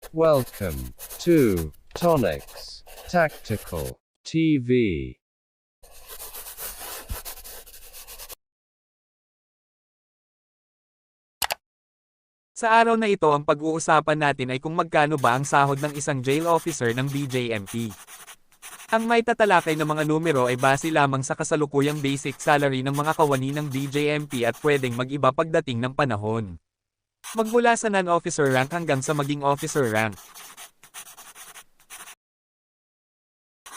Welcome to Tonics Tactical TV. Sa araw na ito ang pag-uusapan natin ay kung magkano ba ang sahod ng isang jail officer ng BJMP. Ang may tatalakay ng mga numero ay base lamang sa kasalukuyang basic salary ng mga kawani ng BJMP at pwedeng mag-iba pagdating ng panahon. Magmula sa non-officer rank hanggang sa maging officer rank.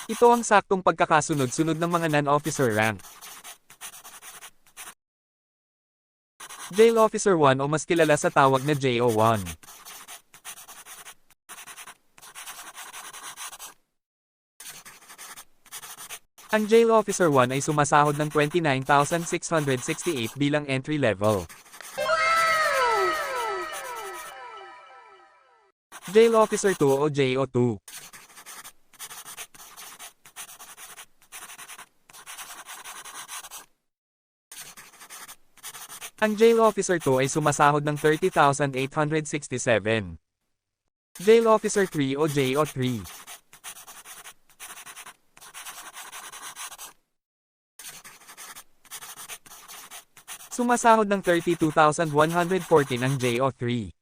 Ito ang saktong pagkakasunod-sunod ng mga non-officer rank. Jail Officer 1 o mas kilala sa tawag na JO1. Ang Jail Officer 1 ay sumasahod ng 29,668 bilang entry level. Jail Officer 2 o JO2. Ang Jail Officer 2 ay sumasahod ng 30,867. Jail Officer 3 o JO3. Sumasahod ng 32,114 ang JO3.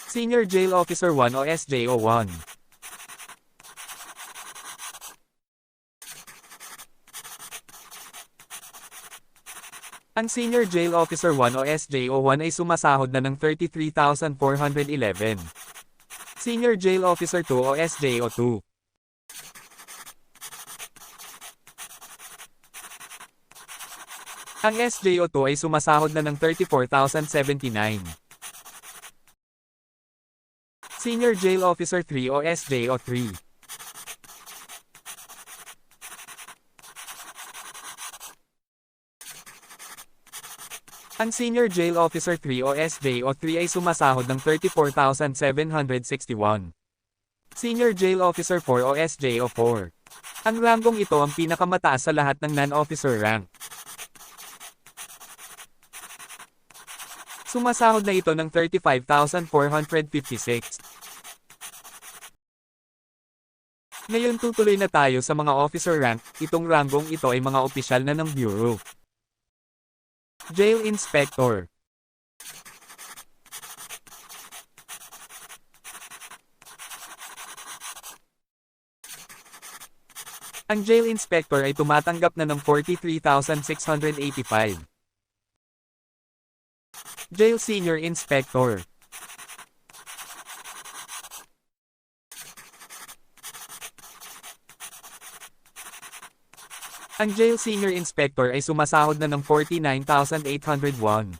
Senior Jail Officer 1 o SJO1. Ang Senior Jail Officer 1 o SJO1 ay sumasahod na ng 33,411. Senior Jail Officer 2 o SJO2. Ang SJO2 ay sumasahod na ng 34,079. Senior Jail Officer 3 o SJO3. Ang Senior Jail Officer 3 o SJO3 ay sumasahod ng 34,761. Senior Jail Officer 4 o SJO4. Ang ranggong ito ang pinakamataas sa lahat ng non-officer rank. Sumasahod na ito ng 35,456. Ngayon tutuloy na tayo sa mga officer rank. Itong ranggong ito ay mga opisyal na ng Bureau. Jail Inspector. Ang Jail Inspector ay tumatanggap na ng 43,685. Jail Senior Inspector. Ang Jail Senior Inspector ay sumasahod na ng 49,801.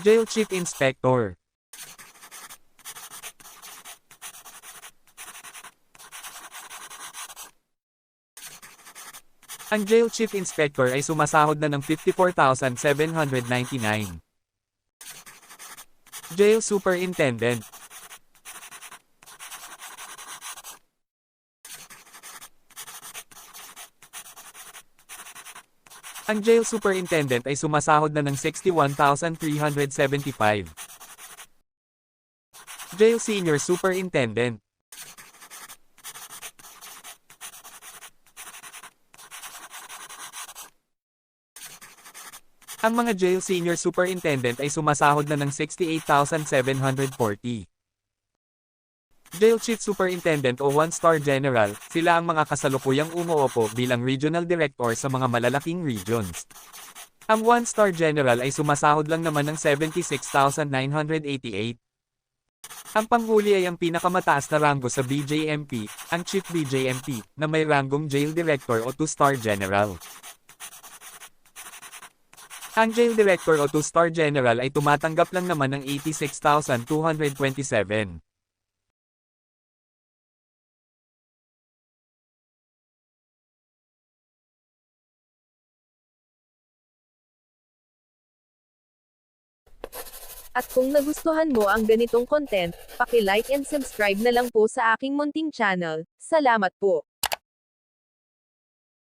Jail Chief Inspector. Ang Jail Chief Inspector ay sumasahod na ng 54,799. Jail Superintendent. Ang Jail Superintendent ay sumasahod na ng 61,375. Jail Senior Superintendent. Ang mga Jail Senior Superintendent ay sumasahod na ng 68,740. Jail Chief Superintendent o 1-Star General, sila ang mga kasalukuyang umuupo bilang Regional Director sa mga malalaking regions. Ang 1-Star General ay sumasahod lang naman ng 76,988. Ang panghuli ay ang pinakamataas na ranggo sa BJMP, ang Chief BJMP, na may ranggong Jail Director o 2-Star General. Ang Jail Director o 2-Star General ay tumatanggap lang naman ng 86,227. At kung nagustuhan mo ang ganitong content, paki-like and subscribe na lang po sa aking munting channel. Salamat po.